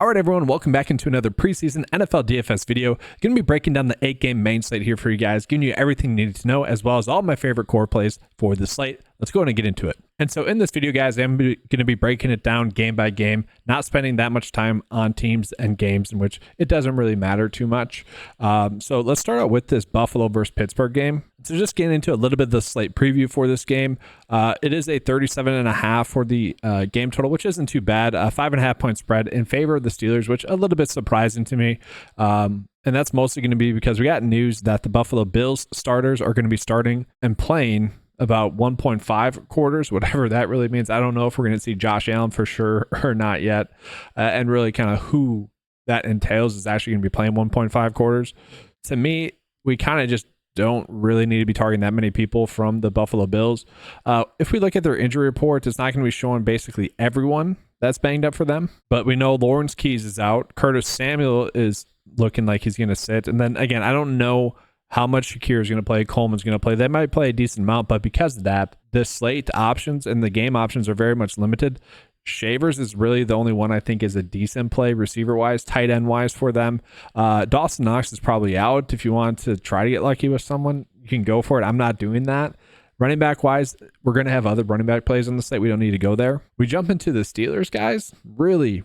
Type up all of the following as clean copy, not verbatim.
All right, everyone, welcome back into another preseason NFL DFS video. Going to be breaking down the 8-game main slate here for you guys, giving you everything you need to know, as well as all my favorite core plays for the slate. Let's go ahead and get into it. And so in this video, guys, I'm going to be breaking it down game by game, not spending that much time on teams and games in which it doesn't really matter too much. So let's start out with this Buffalo versus Pittsburgh game. So just getting into a little bit of the slate preview for this game. It is a 37.5 for the game total, which isn't too bad. 5.5 point spread in favor of the Steelers, which a little bit surprising to me. And that's mostly going to be because we got news that the Buffalo Bills starters are going to be starting and playing about 1.5 quarters, whatever that really means. I don't know if we're going to see Josh Allen for sure or not yet. And really kind of who that entails is actually going to be playing 1.5 quarters. To me, we kind of just don't really need to be targeting that many people from the Buffalo Bills. If we look at their injury reports, it's not going to be showing basically everyone that's banged up for them. But we know Lawrence Keys is out. Curtis Samuel is looking like he's going to sit. And then again, I don't know how much Shakir is going to play, Coleman's going to play. They might play a decent amount, but because of that, the slate options and the game options are very much limited. Shavers is really the only one I think is a decent play receiver-wise, tight end-wise for them. Dawson Knox is probably out. If you want to try to get lucky with someone, you can go for it. I'm not doing that. Running back-wise, we're going to have other running back plays on the slate. We don't need to go there. We jump into the Steelers, guys. Really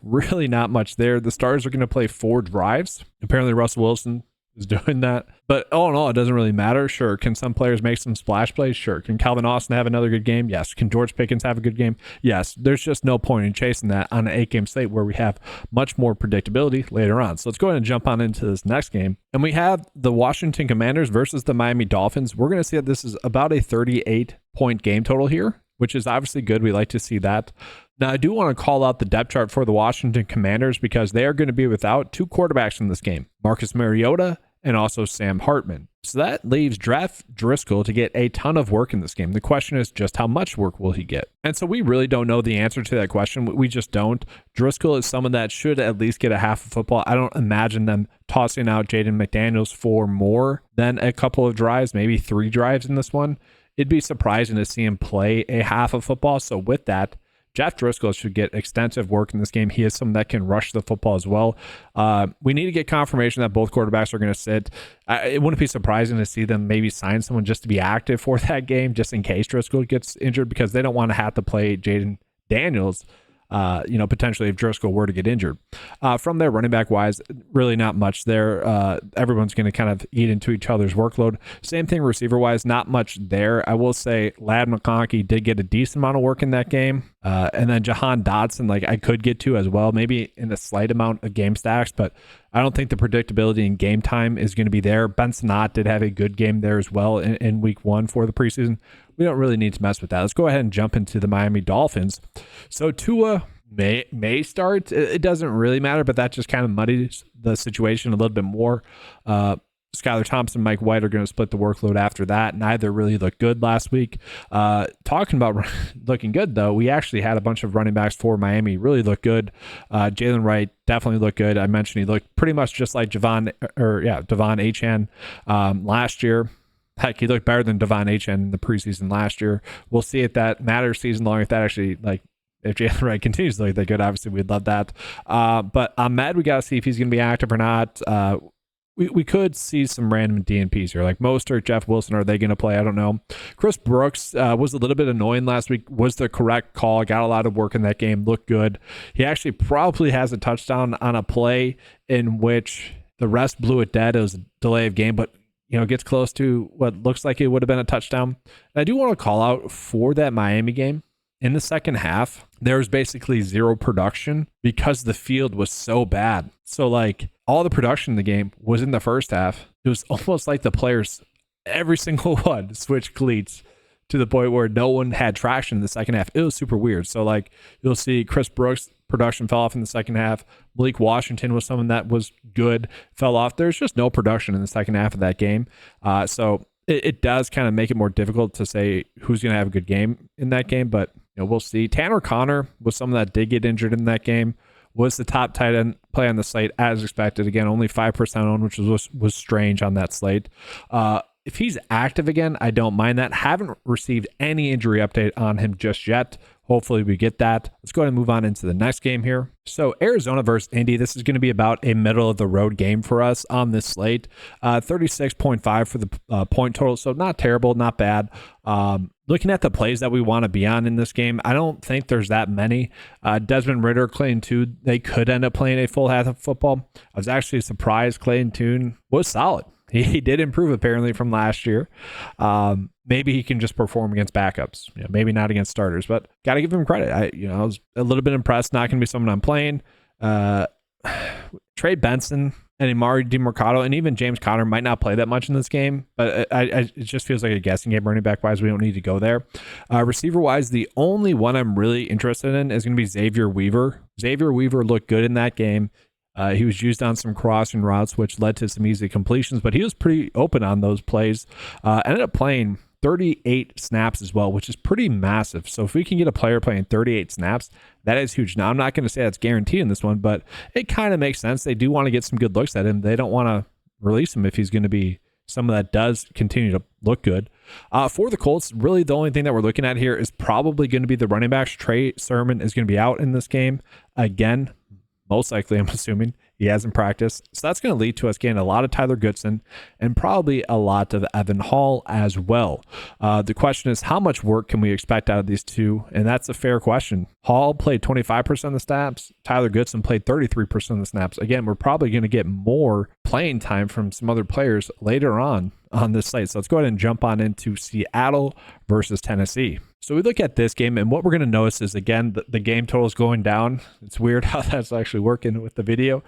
not much there. The starters are going to play 4 drives. Apparently, Russell Wilson is doing that. But all in all, it doesn't really matter. Sure. Can some players make some splash plays? Sure. Can Calvin Austin have another good game? Yes. Can George Pickens have a good game? Yes. There's just no point in chasing that on an 8-game slate where we have much more predictability later on. So let's go ahead and jump on into this next game. And we have the Washington Commanders versus the Miami Dolphins. We're going to see that this is about a 38-point game total here, which is obviously good. We like to see that. Now, I do want to call out the depth chart for the Washington Commanders because they are going to be without 2 quarterbacks in this game, Marcus Mariota and also Sam Hartman. So that leaves Jeff Driscoll to get a ton of work in this game. The question is just how much work will he get? And so we really don't know the answer to that question. We just don't. Driscoll is someone that should at least get a half of football. I don't imagine them tossing out Jaden McDaniels for more than a couple of drives, maybe 3 drives in this one. It'd be surprising to see him play a half of football. So with that, Jeff Driscoll should get extensive work in this game. He is someone that can rush the football as well. We need to get confirmation that both quarterbacks are going to sit. It wouldn't be surprising to see them maybe sign someone just to be active for that game, just in case Driscoll gets injured, because they don't want to have to play Jaden Daniels, potentially if Driscoll were to get injured. From there, running back wise, really not much there. Everyone's going to kind of eat into each other's workload. Same thing receiver wise, not much there. I will say Ladd McConkey did get a decent amount of work in that game. And then Jahan Dotson, I could get to as well, maybe in a slight amount of game stacks, but I don't think the predictability in game time is going to be there. Ben Sinnott did have a good game there as well in week 1 for the preseason. We don't really need to mess with that. Let's go ahead and jump into the Miami Dolphins. So Tua may start. It doesn't really matter, but that just kind of muddies the situation a little bit more. Skylar Thompson, Mike White are going to split the workload after that. Neither really looked good last week. Talking about looking good, though, we actually had a bunch of running backs for Miami really look good. Jalen Wright definitely looked good. I mentioned he looked pretty much just like Devon Achane last year. Heck, he looked better than Devon Achane in the preseason last year. We'll see if that matters season long, if that actually, if Jalen Wright continues to look that good, obviously we'd love that. But Ahmed, we got to see if he's going to be active or not. We could see some random DNPs here, like Mostert, Jeff Wilson. Are they going to play? I don't know. Chris Brooks was a little bit annoying last week. Was the correct call. Got a lot of work in that game. Looked good. He actually probably has a touchdown on a play in which the rest blew it dead. It was a delay of game, but gets close to what looks like it would have been a touchdown. And I do want to call out for that Miami game. In the second half, there was basically 0 production because the field was so bad. So all the production in the game was in the first half. It was almost like the players, every single one, switched cleats to the point where no one had traction in the second half. It was super weird. So you'll see Chris Brooks' production fell off in the second half. Malik Washington was someone that was good, fell off. There's just no production in the second half of that game. So it does kind of make it more difficult to say who's going to have a good game in that game, but we'll see. Tanner Connor was someone that did get injured in that game. Was the top tight end play on the slate as expected. Again, only 5% owned, which was strange on that slate. if he's active again, I don't mind that. Haven't received any injury update on him just yet. Hopefully we get that. Let's go ahead and move on into the next game here. So Arizona versus Indy. This is going to be about a middle of the road game for us on this slate. 36.5 for the point total. So not terrible, not bad. Looking at the plays that we want to be on in this game, I don't think there's that many. Desmond Ridder, Clayton Tune, they could end up playing a full half of football. I was actually surprised Clayton Tune was solid. He did improve apparently from last year. Maybe he can just perform against backups. Maybe not against starters, but got to give him credit. I was a little bit impressed. Not going to be someone I'm playing. Trey Benson and Amari DiMercado and even James Conner might not play that much in this game, but it just feels like a guessing game running back wise. We don't need to go there. Receiver wise, the only one I'm really interested in is going to be Xavier Weaver. Xavier Weaver looked good in that game. He was used on some crossing routes, which led to some easy completions, but he was pretty open on those plays. Ended up playing 38 snaps as well, which is pretty massive. So if we can get a player playing 38 snaps, that is huge. Now, I'm not going to say that's guaranteed in this one, but it kind of makes sense. They do want to get some good looks at him. They don't want to release him if he's going to be someone that does continue to look good. For the Colts, really the only thing that we're looking at here is probably going to be the running backs. Trey Sermon is going to be out in this game again. Most likely, I'm assuming he hasn't practiced. So that's going to lead to us getting a lot of Tyler Goodson and probably a lot of Evan Hall as well. The question is, how much work can we expect out of these two? And that's a fair question. Hall played 25% of the snaps. Tyler Goodson played 33% of the snaps. Again, we're probably going to get more playing time from some other players later on this slate. So let's go ahead and jump on into Seattle versus Tennessee. So we look at this game, and what we're going to notice is, again, the game total is going down. It's weird how that's actually working with the video,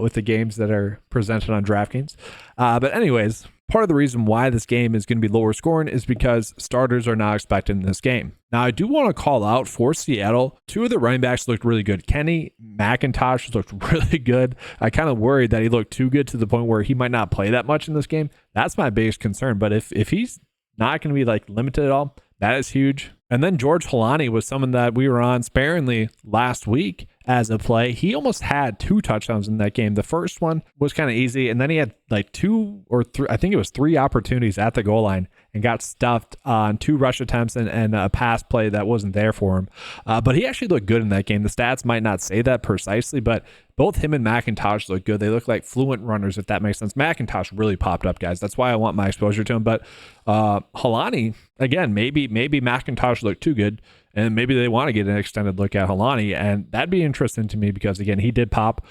with the games that are presented on DraftKings. But anyways, part of the reason why this game is going to be lower scoring is because starters are not expected in this game. Now, I do want to call out for Seattle, two of the running backs looked really good. Kenny McIntosh looked really good. I kind of worried that he looked too good to the point where he might not play that much in this game. That's my biggest concern. But if he's not going to be like limited at all, that is huge. And then George Holani was someone that we were on sparingly last week as a play. He almost had 2 touchdowns in that game. The first one was kind of easy, and then he had like 2 or 3, I think it was 3 opportunities at the goal line and got stuffed on 2 rush attempts and a pass play that wasn't there for him. But he actually looked good in that game. The stats might not say that precisely, but both him and McIntosh look good. They look like fluent runners, if that makes sense. McIntosh really popped up, guys. That's why I want my exposure to him. But Holani, again, maybe McIntosh looked too good, and maybe they want to get an extended look at Holani, and that'd be interesting to me because, again, he did pop.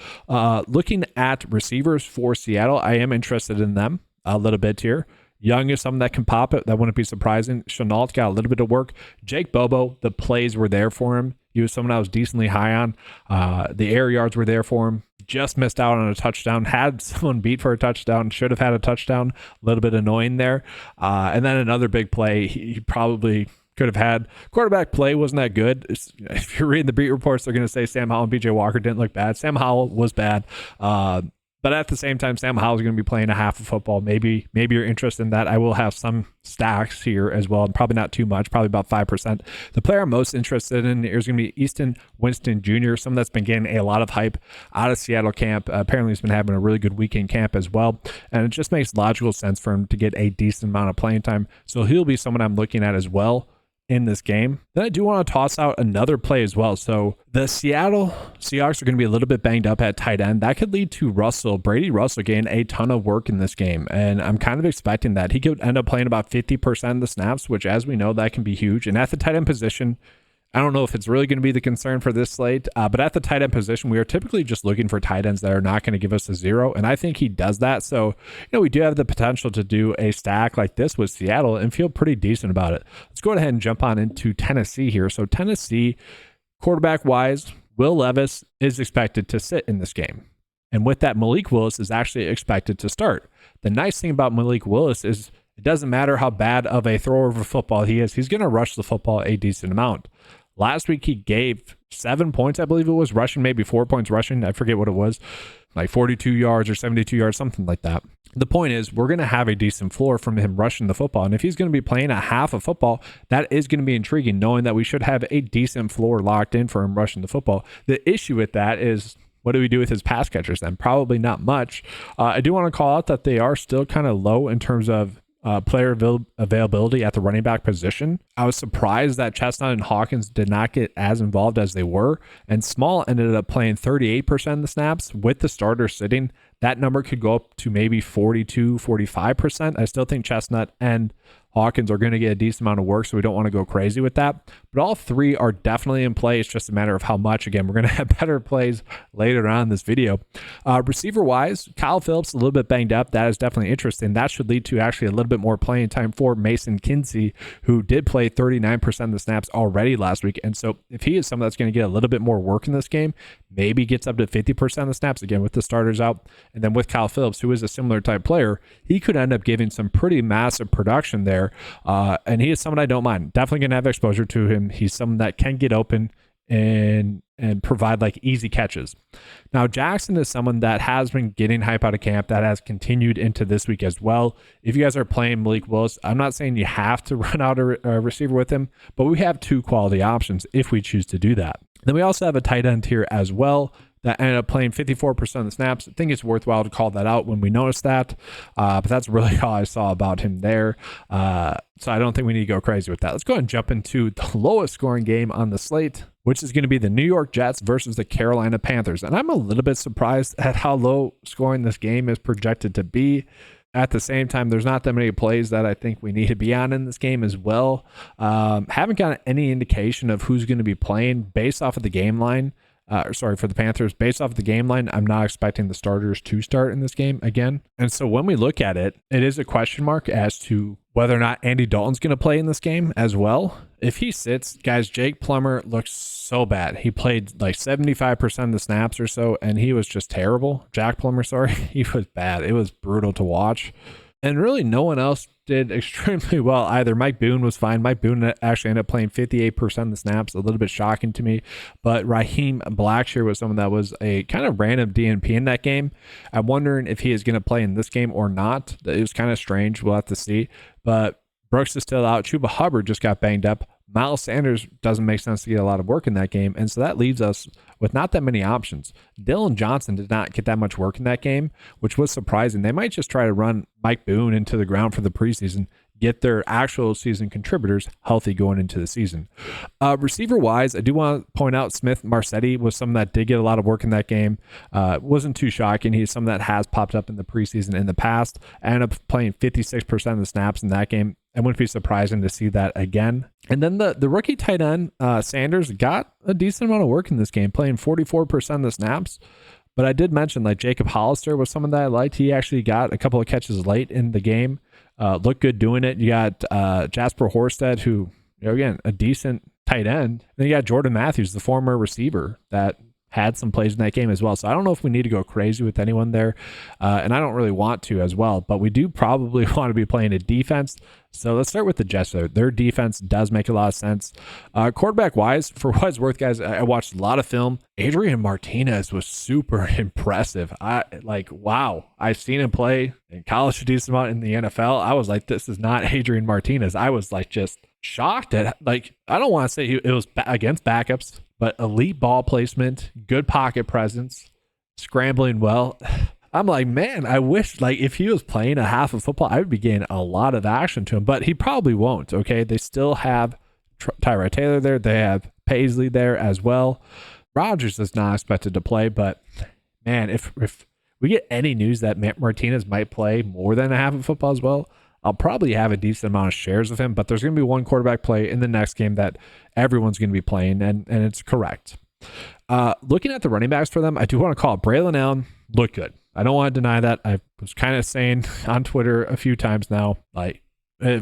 Looking at receivers for Seattle, I am interested in them a little bit here. Young is someone that can pop it. That wouldn't be surprising. Chenault got a little bit of work. Jake Bobo, the plays were there for him. He was someone I was decently high on. The air yards were there for him. Just missed out on a touchdown. Had someone beat for a touchdown. Should have had a touchdown. A little bit annoying there. And then another big play. He probably could have had. Quarterback play wasn't that good. If you're reading the beat reports, they're going to say Sam Howell and BJ Walker didn't look bad. Sam Howell was bad. But at the same time, Sam Howell is going to be playing a half of football. Maybe you're interested in that. I will have some stacks here as well. Probably not too much, probably about 5%. The player I'm most interested in is going to be Easton Winston Jr., someone that's been getting a lot of hype out of Seattle camp. Apparently he's been having a really good weekend camp as well. And it just makes logical sense for him to get a decent amount of playing time. So he'll be someone I'm looking at as well in this game. Then I do want to toss out another play as well. So the Seattle Seahawks are going to be a little bit banged up at tight end. That could lead to Brady Russell getting a ton of work in this game. And I'm kind of expecting that. He could end up playing about 50% of the snaps, which, as we know, that can be huge. And at the tight end position, I don't know if it's really going to be the concern for this slate, but at the tight end position, we are typically just looking for tight ends that are not going to give us a 0, and I think he does that. So, we do have the potential to do a stack like this with Seattle and feel pretty decent about it. Let's go ahead and jump on into Tennessee here. So Tennessee, quarterback-wise, Will Levis is expected to sit in this game. And with that, Malik Willis is actually expected to start. The nice thing about Malik Willis is it doesn't matter how bad of a thrower of a football he is. He's going to rush the football a decent amount. Last week, he gave 7 points, I believe it was, rushing, maybe 4 points rushing. I forget what it was, like 42 yards or 72 yards, something like that. The point is, we're going to have a decent floor from him rushing the football. And if he's going to be playing a half of football, that is going to be intriguing, knowing that we should have a decent floor locked in for him rushing the football. The issue with that is, what do we do with his pass catchers then? Probably not much. I do want to call out that they are still kind of low in terms of availability at the running back position. I was surprised that Chestnut and Hawkins did not get as involved as they were, and Small ended up playing 38% of the snaps with the starter sitting. That number could go up to maybe 42, 45%. I still think Chestnut and Hawkins are going to get a decent amount of work, so we don't want to go crazy with that. But all three are definitely in play. It's just a matter of how much. Again, we're going to have better plays later on in this video. Receiver-wise, Kyle Phillips a little bit banged up. That is definitely interesting. That should lead to actually a little bit more playing time for Mason Kinsey, who did play 39% of the snaps already last week. And so if he is someone that's going to get a little bit more work in this game, maybe gets up to 50% of the snaps, again, with the starters out. And then with Kyle Phillips, who is a similar type player, he could end up giving some pretty massive production there. And he is someone I don't mind. Definitely going to have exposure to him. He's someone that can get open and provide like easy catches. Now, Jackson is someone that has been getting hype out of camp, that has continued into this week as well. If you guys are playing Malik Willis, I'm not saying you have to run out a receiver with him, but we have two quality options if we choose to do that. Then we also have a tight end here as well that ended up playing 54% of the snaps. I think it's worthwhile to call that out when we notice that. But that's really all I saw about him there. So I don't think we need to go crazy with that. Let's go ahead and jump into the lowest scoring game on the slate, which is going to be the New York Jets versus the Carolina Panthers. And I'm a little bit surprised at how low scoring this game is projected to be. At the same time, there's not that many plays that I think we need to be on in this game as well. Haven't got any indication of who's going to be playing based off of the game line. For the Panthers, based off of the game line, I'm not expecting the starters to start in this game again. And so when we look at it, it is a question mark as to whether or not Andy Dalton's going to play in this game as well. If he sits, guys, Jake Plummer looks so bad. He played like 75% of the snaps or so, and he was just terrible. Jack Plummer, sorry. He was bad. It was brutal to watch. And really no one else did extremely well either. Mike Boone was fine. Mike Boone actually ended up playing 58% of the snaps, a little bit shocking to me. But Raheem Blackshear was someone that was a kind of random DNP in that game. I'm wondering if he is going to play in this game or not. It was kind of strange. We'll have to see. But Brooks is still out. Chuba Hubbard just got banged up. Miles Sanders doesn't make sense to get a lot of work in that game. And so that leaves us with not that many options. Dylan Johnson did not get that much work in that game, which was surprising. They might just try to run Mike Boone into the ground for the preseason, get their actual season contributors healthy going into the season. Receiver-wise, I do want to point out Smith Marsetti was someone that did get a lot of work in that game. Wasn't too shocking. He's someone that has popped up in the preseason in the past. I ended up playing 56% of the snaps in that game. I wouldn't be surprising to see that again. And then the rookie tight end, Sanders, got a decent amount of work in this game, playing 44% of the snaps. But I did mention like Jacob Hollister was someone that I liked. He actually got a couple of catches late in the game. Looked good doing it. You got Jasper Horsted, who, again, a decent tight end. Then you got Jordan Matthews, the former receiver that had some plays in that game as well. So I don't know if we need to go crazy with anyone there. And I don't really want to as well, but we do probably want to be playing a defense. So let's start with the Jets. Their defense does make a lot of sense. Quarterback wise, for what it's worth, guys, I watched a lot of film. Adrian Martinez was super impressive. Wow. I've seen him play in college a decent amount in the NFL. I was like, this is not Adrian Martinez. I was like just shocked at, like, I don't want to say it was against backups, but elite ball placement, good pocket presence, scrambling well. I'm like, man, I wish, like, if he was playing a half of football, I would be getting a lot of action to him, but he probably won't, okay? They still have Tyrod Taylor there. They have Paisley there as well. Rodgers is not expected to play, but, man, if we get any news that Martinez might play more than a half of football as well, I'll probably have a decent amount of shares of him, but there's going to be one quarterback play in the next game that everyone's going to be playing, and it's correct. Looking at the running backs for them, I do want to call it Braylon Allen looked good. I don't want to deny that. I was kind of saying on Twitter a few times now, like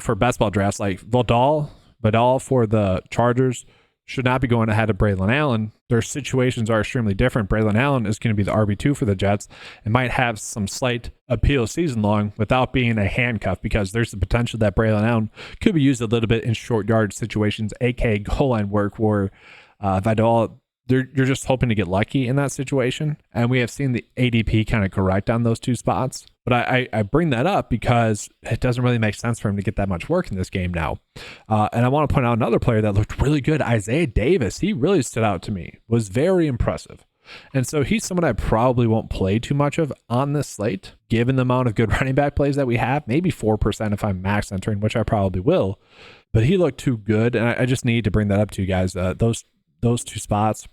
for best ball drafts, like Vidal for the Chargers should not be going ahead of Braylon Allen. Their situations are extremely different. Braylon Allen is going to be the RB2 for the Jets and might have some slight appeal season long without being a handcuff, because there's the potential that Braylon Allen could be used a little bit in short yard situations, aka goal line work, where Vidal, you're just hoping to get lucky in that situation. And we have seen the ADP kind of correct on those two spots. But I bring that up because it doesn't really make sense for him to get that much work in this game now. And I want to point out another player that looked really good, Isaiah Davis. He really stood out to me, was very impressive. And so he's someone I probably won't play too much of on this slate, given the amount of good running back plays that we have, maybe 4% if I'm max entering, which I probably will. But he looked too good, and I just need to bring that up to you guys. Those two spots.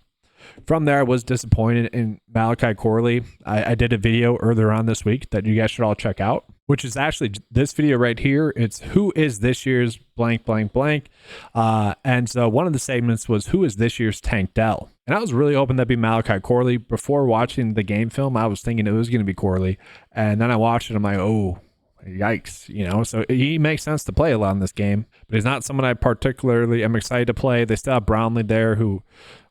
From there, I was disappointed in Malachi Corley. I did a video earlier on this week that you guys should all check out, which is actually this video right here. It's who is this year's blank, blank, blank. And so one of the segments was who is this year's Tank Dell. And I was really hoping that'd be Malachi Corley. Before watching the game film, I was thinking it was going to be Corley. And then I watched it. I'm like, oh, yikes, you know. So he makes sense to play a lot in this game, but he's not someone I particularly am excited to play. They still have Brownlee there, who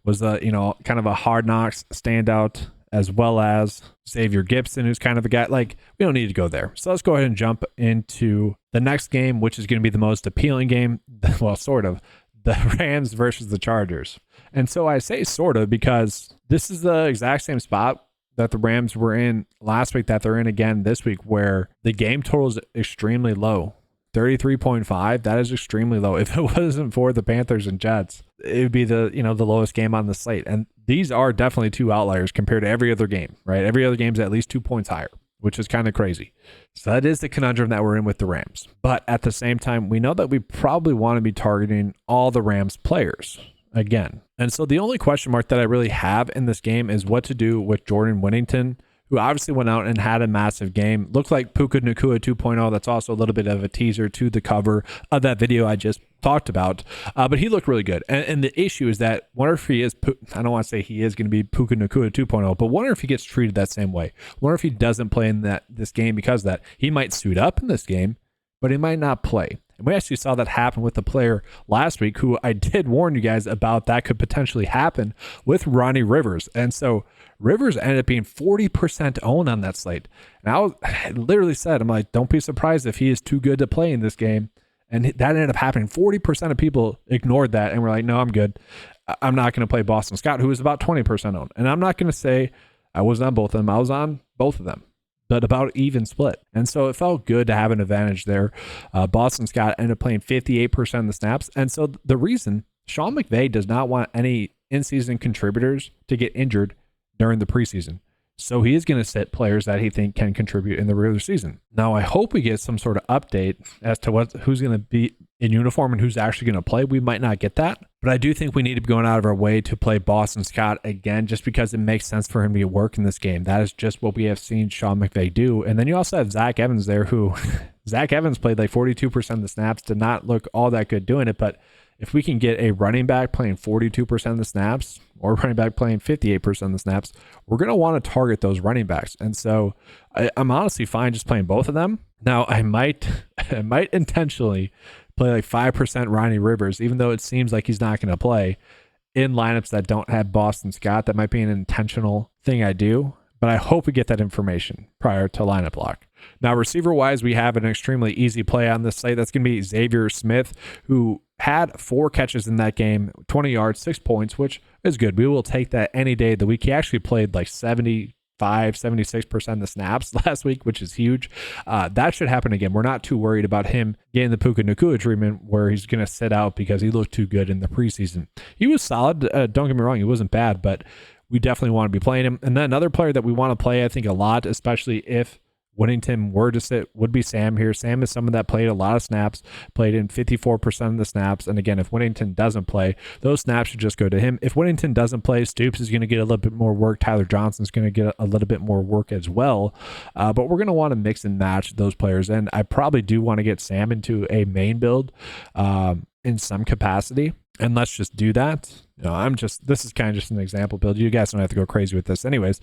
was kind of a hard knocks standout, as well as Xavier Gibson, who's kind of a guy. Like, we don't need to go there. So let's go ahead and jump into the next game, which is going to be the most appealing game. Well, sort of. The Rams versus the Chargers. And so I say sort of because this is the exact same spot that the Rams were in last week that they're in again this week, where the game total is extremely low. 33.5, that is extremely low. If it wasn't for the Panthers and Jets, it would be the lowest game on the slate. And these are definitely two outliers compared to every other game, right? Every other game is at least 2 points higher, which is kind of crazy. So that is the conundrum that we're in with the Rams. But at the same time, we know that we probably want to be targeting all the Rams players again. And so the only question mark that I really have in this game is what to do with Jordan Whittington, who obviously went out and had a massive game. Looked like Puka Nacua 2.0. That's also a little bit of a teaser to the cover of that video I just talked about. But he looked really good. And the issue is that wonder if he is, I don't want to say he is going to be Puka Nacua 2.0, but wonder if he gets treated that same way. Wonder if he doesn't play in this game because of that. He might suit up in this game, but he might not play. And we actually saw that happen with the player last week, who I did warn you guys about that could potentially happen with Ronnie Rivers. And so Rivers ended up being 40% owned on that slate. And I literally said, I'm like, don't be surprised if he is too good to play in this game. And that ended up happening. 40% of people ignored that and were like, no, I'm good. I'm not going to play Boston Scott, who was about 20% owned. And I'm not going to say I was on both of them. I was on both of them, but about even split. And so it felt good to have an advantage there. Boston Scott ended up playing 58% of the snaps. And so the reason Sean McVay does not want any in-season contributors to get injured during the preseason. So he is going to sit players that he think can contribute in the regular season. Now, I hope we get some sort of update as to who's going to be in uniform and who's actually going to play. We might not get that, but I do think we need to be going out of our way to play Boston Scott again, just because it makes sense for him to work in this game. That is just what we have seen Sean McVay do. And then you also have Zach Evans there, who Zach Evans played like 42% of the snaps, did not look all that good doing it, but if we can get a running back playing 42% of the snaps or running back playing 58% of the snaps, we're going to want to target those running backs. And so I'm honestly fine just playing both of them. Now, I might intentionally play like 5% Ronnie Rivers, even though it seems like he's not going to play in lineups that don't have Boston Scott. That might be an intentional thing I do, but I hope we get that information prior to lineup lock. Now, receiver-wise, we have an extremely easy play on this slate. That's going to be Xavier Smith, who had 4 catches in that game, 20 yards, 6 points, which is good. We will take that any day of the week. He actually played like 76% of the snaps last week, which is huge. That should happen again. We're not too worried about him getting the Puka Nacua treatment where he's going to sit out because he looked too good in the preseason. He was solid. Don't get me wrong. He wasn't bad, but we definitely want to be playing him. And then another player that we want to play, I think, a lot, especially if Whittington were to sit, would be Sam here. Sam is someone that played a lot of snaps, played in 54% of the snaps. And again, if Whittington doesn't play, those snaps should just go to him. If Whittington doesn't play, Stoops is going to get a little bit more work. Tyler Johnson's going to get a little bit more work as well. But we're going to want to mix and match those players. And I probably do want to get Sam into a main build in some capacity. And let's just do that. This is kind of just an example build. You guys don't have to go crazy with this anyways.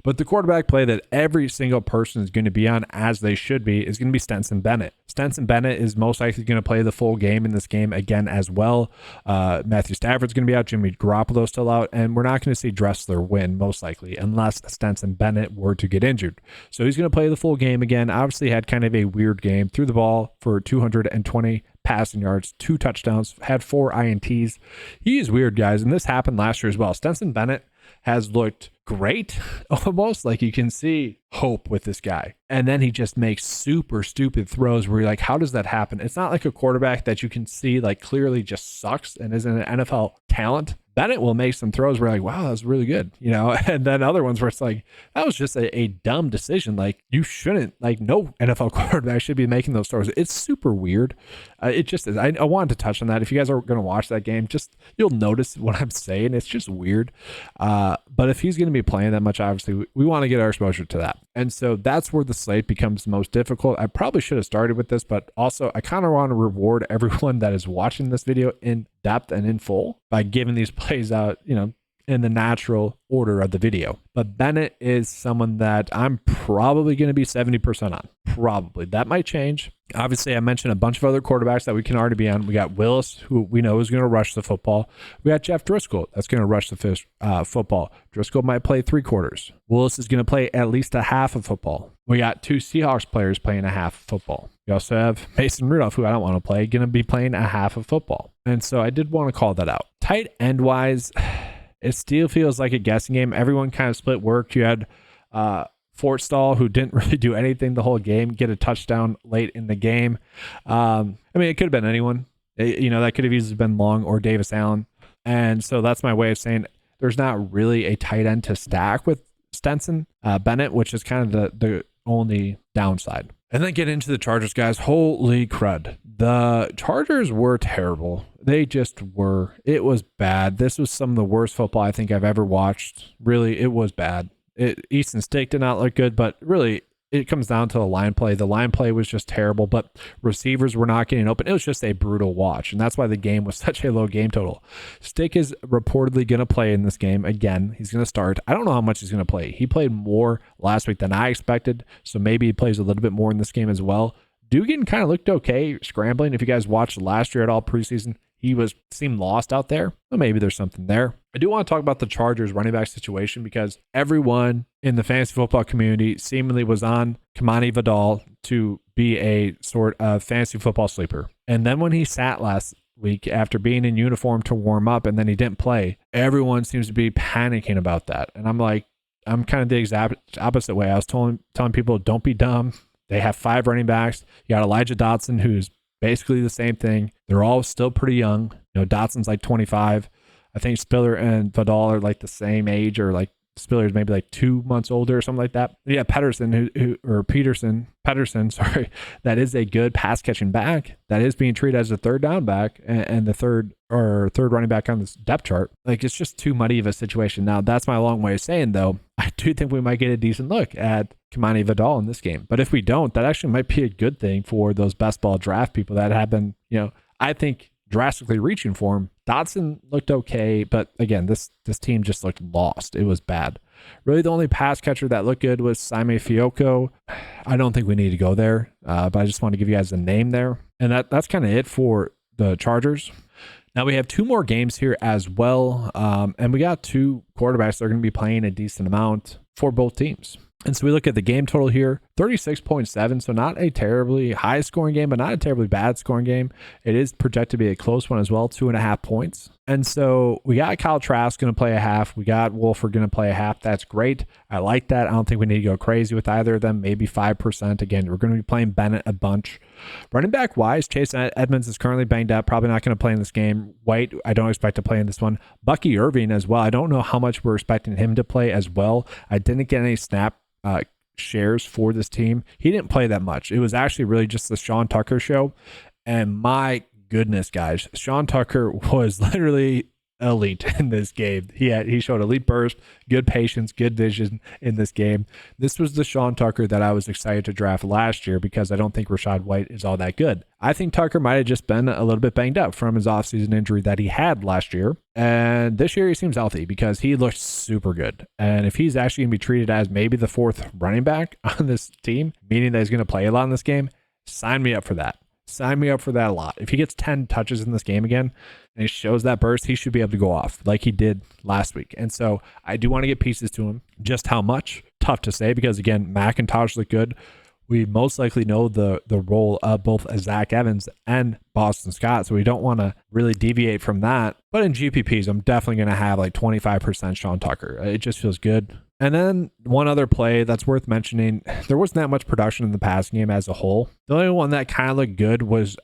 But the quarterback play that every single person is going to be on, as they should be, is going to be Stetson Bennett. Stetson Bennett is most likely going to play the full game in this game again as well. Matthew Stafford's going to be out. Jimmy Garoppolo's still out. And we're not going to see Dressler win, most likely, unless Stetson Bennett were to get injured. So he's going to play the full game again. Obviously had kind of a weird game. Threw the ball for 220 passing yards, 2 touchdowns, had 4 INTs. He is weird, guys, and this happened last year as well. Stetson Bennett has looked great, almost like you can see hope with this guy. And then he just makes super stupid throws where you're like, how does that happen? It's not like a quarterback that you can see like clearly just sucks and isn't an NFL talent. Bennett will make some throws where like, wow, that was really good, you know, and then other ones where it's like, that was just a dumb decision. Like, you shouldn't, like, no NFL quarterback should be making those throws. It's super weird. It just is. I wanted to touch on that. If you guys are going to watch that game, just, you'll notice what I'm saying. It's just weird. But if he's going to be playing that much, obviously, we want to get our exposure to that. And so that's where the slate becomes most difficult. I probably should have started with this, but also I kind of want to reward everyone that is watching this video in depth and in full by giving these plays out, you know, in the natural order of the video. But Bennett is someone that I'm probably going to be 70% on. Probably. That might change. Obviously, I mentioned a bunch of other quarterbacks that we can already be on. We got Willis, who we know is going to rush the football. We got Jeff Driscoll, that's going to rush the football. Driscoll might play 3/4. Willis is going to play at least a half of football. We got 2 Seahawks players playing a half of football. We also have Mason Rudolph, who I don't want to play, going to be playing a half of football. And so I did want to call that out. Tight end wise, it still feels like a guessing game. Everyone kind of split work. You had Fortstall, who didn't really do anything the whole game, get a touchdown late in the game. I mean, it could have been anyone. You know, that could have easily been Long or Davis Allen. And so that's my way of saying there's not really a tight end to stack with Stenson Bennett, which is kind of the only downside. And then get into the Chargers, guys. Holy crud. The Chargers were terrible. They just were. It was bad. This was some of the worst football I think I've ever watched. Really, it was bad. Easton Stick did not look good, but really, it comes down to the line play. The line play was just terrible, but receivers were not getting open. It was just a brutal watch, and that's why the game was such a low game total. Stick is reportedly going to play in this game again. He's going to start. I don't know how much he's going to play. He played more last week than I expected, so maybe he plays a little bit more in this game as well. Dugan kind of looked okay scrambling. If you guys watched last year at all preseason, he seemed lost out there. Well, maybe there's something there. I do want to talk about the Chargers running back situation because everyone in the fantasy football community seemingly was on Kamani Vidal to be a sort of fantasy football sleeper. And then when he sat last week after being in uniform to warm up and then he didn't play, everyone seems to be panicking about that. And I'm like, I'm kind of the exact opposite way. I was telling people, don't be dumb. They have 5 running backs. You got Elijah Dotson, who's basically the same thing. They're all still pretty young. You know, Dotson's like 25. I think Spiller and Vidal are like the same age, or like Spiller's maybe like 2 months older or something like that. Yeah, Pedersen, sorry, that is a good pass catching back that is being treated as a third down back and the third running back on this depth chart. Like, it's just too muddy of a situation. Now, that's my long way of saying, though, I do think we might get a decent look at Kamani Vidal in this game. But if we don't, that actually might be a good thing for those best ball draft people that have been, you know, I think drastically reaching for him. Dotson looked okay, but again, this team just looked lost. It was bad. Really, the only pass catcher that looked good was Sime Fioco. I don't think we need to go there, but I just want to give you guys a name there. And that's kind of it for the Chargers. Now we have 2 more games here as well, and we got 2 quarterbacks that are going to be playing a decent amount for both teams. And so we look at the game total here, 36.7. So not a terribly high scoring game, but not a terribly bad scoring game. It is projected to be a close one as well, 2.5 points. And so we got Kyle Trask going to play a half. We got Wolford going to play a half. That's great. I like that. I don't think we need to go crazy with either of them. Maybe 5%. Again, we're going to be playing Bennett a bunch. Running back wise, Chase Edmonds is currently banged up. Probably not going to play in this game. White, I don't expect to play in this one. Bucky Irving as well. I don't know how much we're expecting him to play as well. I didn't get any snap shares for this team. He didn't play that much. It was actually really just the Sean Tucker show. And my goodness, guys, Sean Tucker was literally elite in this game. He showed elite burst, good patience, good vision in this game. This was the Sean Tucker that I was excited to draft last year because I don't think Rachaad White is all that good. I think Tucker might have just been a little bit banged up from his offseason injury that he had last year. And this year he seems healthy because he looks super good. And if he's actually going to be treated as maybe the 4th running back on this team, meaning that he's going to play a lot in this game, sign me up for that. Sign me up for that a lot. If he gets 10 touches in this game again and he shows that burst, he should be able to go off like he did last week. And so I do want to get pieces to him. Just how much? Tough to say because, again, McIntosh looked good. We most likely know the role of both Zach Evans and Boston Scott, so we don't want to really deviate from that. But in GPPs, I'm definitely going to have like 25% Sean Tucker. It just feels good. And then one other play that's worth mentioning, there wasn't that much production in the passing game as a whole. The only one that kind of looked good was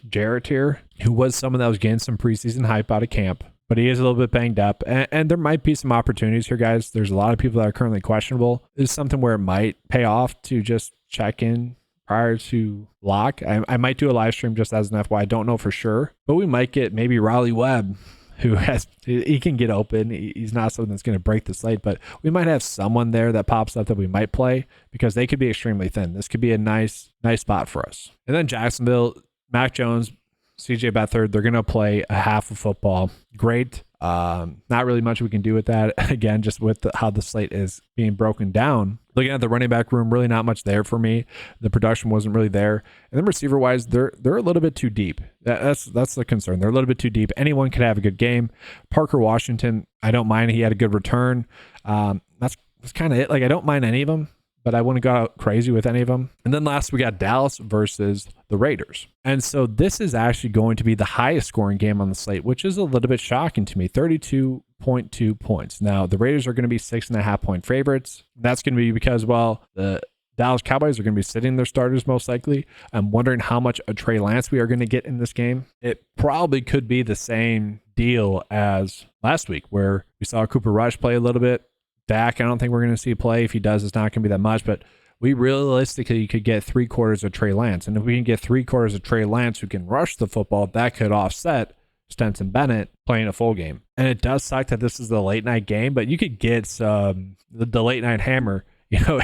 Jarrett here, who was someone that was getting some preseason hype out of camp. but he is a little bit banged up. And there might be some opportunities here, guys. There's a lot of people that are currently questionable. This is something where it might pay off to just check in prior to lock. I might do a live stream just as an FYI. I don't know for sure, but we might get maybe Raleigh Webb, who he can get open. He's not someone that's going to break the slate, but we might have someone there that pops up that we might play because they could be extremely thin. This could be a nice spot for us. And then Jacksonville, Mac Jones, CJ Beathard, they're going to play a half of football. Great. Not really much we can do with that. Again, just with how the slate is being broken down. Looking at the running back room, really not much there for me. The production wasn't really there. And then receiver wise, they're a little bit too deep. That's the concern. They're a little bit too deep. Anyone could have a good game. Parker Washington, I don't mind. He had a good return. That's kind of it. Like, I don't mind any of them, but I wouldn't go out crazy with any of them. And then last, we got Dallas versus the Raiders. And so this is actually going to be the highest scoring game on the slate, which is a little bit shocking to me. 32.2 points. Now, the Raiders are going to be 6.5 point favorites. That's going to be because, well, the Dallas Cowboys are going to be sitting their starters most likely. I'm wondering how much of Trey Lance we are going to get in this game. It probably could be the same deal as last week where we saw Cooper Rush play a little bit. Dak, I don't think we're going to see play. If he does, it's not going to be that much, but we realistically could get 3/4 of Trey Lance. And if we can get 3/4 of Trey Lance who can rush the football, that could offset Stenson Bennett playing a full game. And it does suck that this is the late night game, but you could get the late night hammer,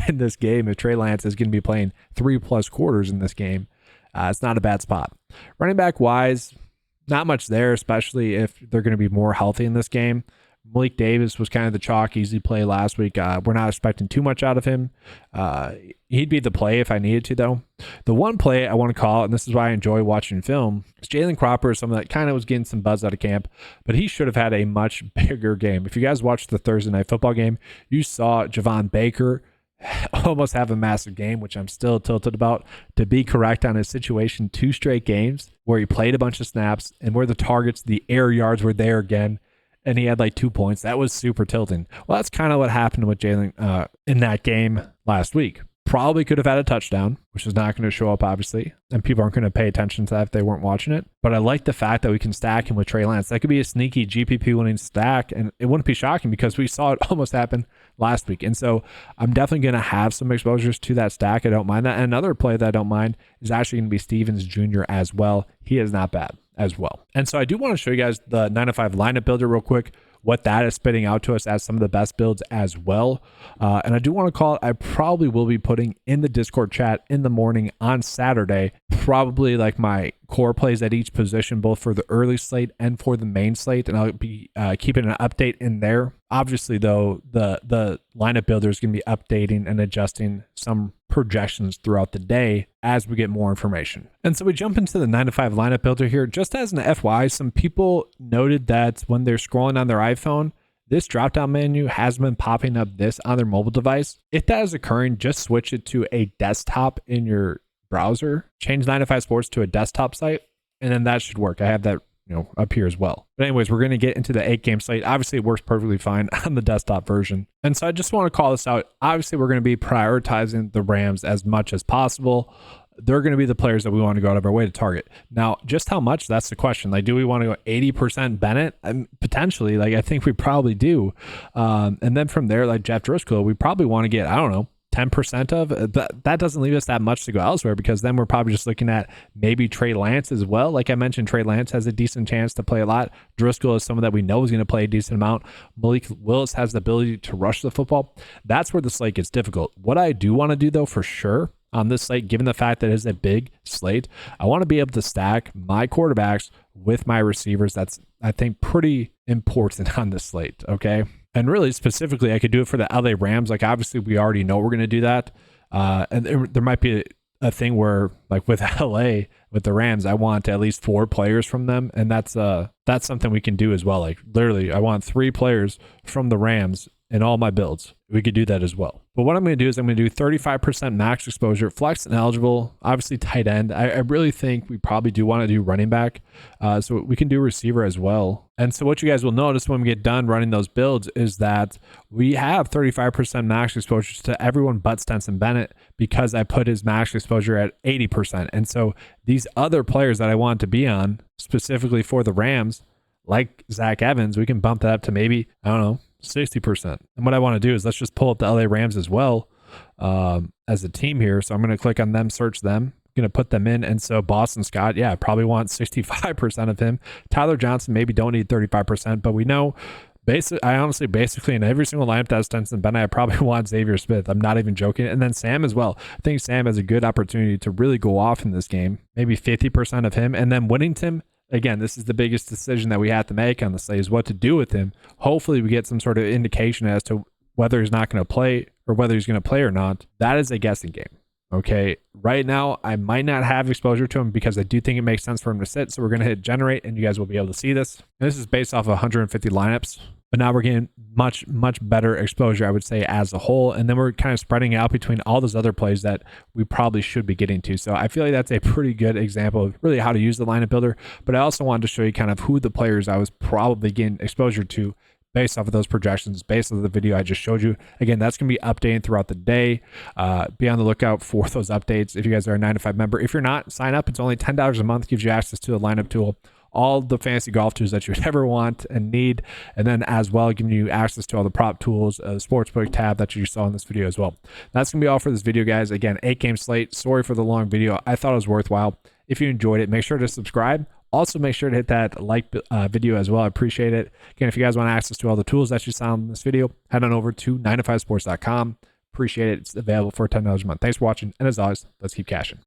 in this game if Trey Lance is going to be playing 3+ quarters in this game. It's not a bad spot. Running back wise, not much there, especially if they're going to be more healthy in this game. Malik Davis was kind of the chalk, easy play last week. We're not expecting too much out of him. He'd be the play if I needed to, though. The one play I want to call, and this is why I enjoy watching film, is Jalen Cropper, someone that kind of was getting some buzz out of camp, but he should have had a much bigger game. If you guys watched the Thursday night football game, you saw Javon Baker almost have a massive game, which I'm still tilted about. To be correct on his situation, 2 straight games where he played a bunch of snaps and where the targets, the air yards were there again, and he had like 2 points. That was super tilting. Well, that's kind of what happened with Jalen in that game last week. Probably could have had a touchdown, which is not going to show up, obviously, and people aren't going to pay attention to that if they weren't watching it. But I like the fact that we can stack him with Trey Lance. That could be a sneaky GPP winning stack, and it wouldn't be shocking because we saw it almost happen last week. And so I'm definitely going to have some exposures to that stack. I don't mind that. And another play that I don't mind is actually going to be Stevens Jr. as well. He is not bad as well. And so I do want to show you guys the 9-5 lineup builder real quick, what that is spitting out to us as some of the best builds as well. And I do want to call it, I probably will be putting in the Discord chat in the morning on Saturday, probably like my core plays at each position, both for the early slate and for the main slate. And I'll be keeping an update in there. Obviously, though, the lineup builder is going to be updating and adjusting some projections throughout the day as we get more information. And so we jump into the 9-5 lineup builder here. Just as an FYI, some people noted that when they're scrolling on their iPhone, this drop-down menu has been popping up this on their mobile device. If that is occurring, just switch it to a desktop in your browser. Change 9-5 Sports to a desktop site, and then that should work. I have that up here as well. But anyways, we're going to get into the 8-game slate. Obviously, it works perfectly fine on the desktop version. And so I just want to call this out. Obviously, we're going to be prioritizing the Rams as much as possible. They're going to be the players that we want to go out of our way to target. Now, just how much, that's the question. Like, do we want to go 80% Bennett? Potentially, I think we probably do. And then from there, like Jeff Driscoll, we probably want to get, 10% of that doesn't leave us that much to go elsewhere, because then we're probably just looking at maybe Trey Lance as well. Like I mentioned, Trey Lance has a decent chance to play a lot. Driscoll is someone that we know is going to play a decent amount. Malik Willis has the ability to rush the football. That's where the slate gets difficult. What I do want to do, though, for sure on this slate, given the fact that it is a big slate, I want to be able to stack my quarterbacks with my receivers. That's, I think, pretty important on this slate. Okay. And really specifically, I could do it for the LA Rams. Like, obviously, we already know we're going to do that. And there might be a thing where, like with LA, with the Rams, I want at least 4 players from them. And that's something we can do as well. Like, literally, I want 3 players from the Rams in all my builds. We could do that as well. But what I'm going to do is I'm going to do 35% max exposure, flex and eligible, obviously tight end. I really think we probably do want to do running back. So we can do receiver as well. And so what you guys will notice when we get done running those builds is that we have 35% max exposure to everyone but Stenson Bennett, because I put his max exposure at 80%. And so these other players that I want to be on, specifically for the Rams, like Zach Evans, we can bump that up to maybe, I don't know, 60%. And what I want to do is let's just pull up the LA Rams as well as a team here. So I'm going to click on them, search them, going to put them in. And so Boston Scott, yeah, probably want 65% of him. Tyler Johnson maybe don't need 35%, but we know basically in every single lineup that has Stetson Bennett, I probably want Xavier Smith. I'm not even joking. And then Sam as well. I think Sam has a good opportunity to really go off in this game. Maybe 50% of him. And then Whittington, again, this is the biggest decision that we have to make on the slate, is what to do with him. Hopefully we get some sort of indication as to whether he's not going to play or whether he's going to play or not. That is a guessing game. Okay, right now I might not have exposure to him because I do think it makes sense for him to sit. So we're going to hit generate and you guys will be able to see this. And this is based off of 150 lineups, but now we're getting much better exposure, I would say, as a whole. And then we're kind of spreading out between all those other plays that we probably should be getting to. So I feel like that's a pretty good example of really how to use the lineup builder. But I also wanted to show you kind of who the players I was probably getting exposure to based off of those projections, based on the video I just showed you. Again, that's going to be updating throughout the day. Be on the lookout for those updates if you guys are a 9-to-5 member. If you're not, sign up. It's only $10 a month, gives you access to the lineup tool, all the fantasy golf tools that you would ever want and need, and then as well giving you access to all the prop tools, the sportsbook tab that you saw in this video as well. That's going to be all for this video, guys. Again, 8-game slate. Sorry for the long video. I thought it was worthwhile. If you enjoyed it, make sure to subscribe. Also, make sure to hit that like video as well. I appreciate it. Again, if you guys want access to all the tools that you saw in this video, head on over to 9to5sports.com. Appreciate it. It's available for $10 a month. Thanks for watching. And as always, let's keep cashing.